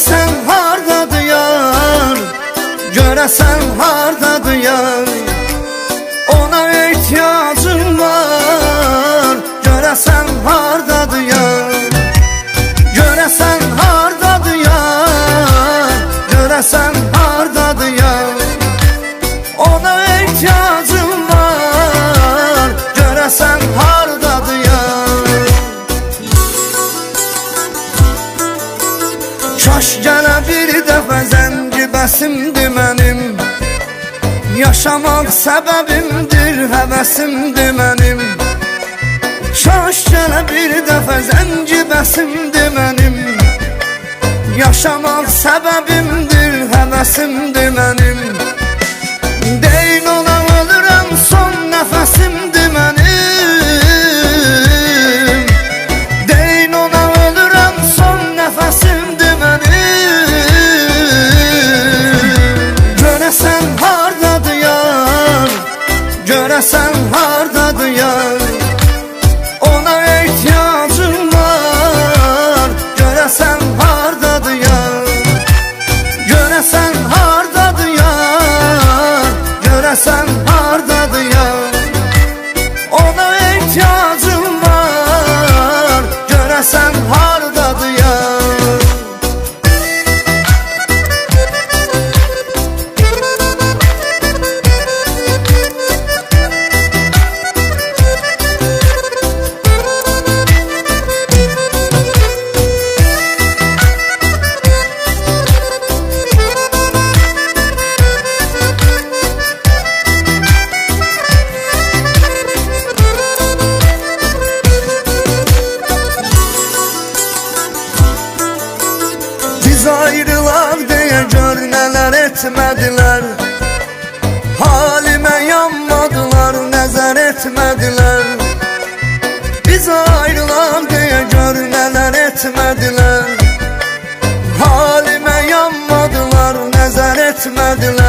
Görəsən hardadır yar, görəsən hardadır yar, ona ehtiyacım var. Görəsən hardadır yar, görəsən hardadır yar, görəsən hardadır yar, ona ehtiyacım var. Görəsən hardadır yar. Kaş gələ bir dəfə zəngi bəsimdir mənim, yaşamaq səbəbimdir, həvəsimdir mənim. Kaş gələ bir dəfə zəngi bəsimdir mənim, yaşamaq səbəbimdir, həvəsimdir mənim. Deyin ona ölürəm, son nəfəsimdir mənim. Deyin ona ölürəm, son nəfəsimdir mənim. Görəsən hardadır yar, görəsən hardadır yar, ona ehtiyacım var. Görəsən hardadır yar, görəsən hardadır yar, görəsən hardadır yar, ona ehtiyacım var. Görəsən hardadır yar. Biz ayrılaq deyə gör nələr etmədilər, halimə yanmadılar, nəzər etmədilər. Biz ayrılaq deyə gör nələr etmədilər, halimə yanmadılar, nəzər etmədilər.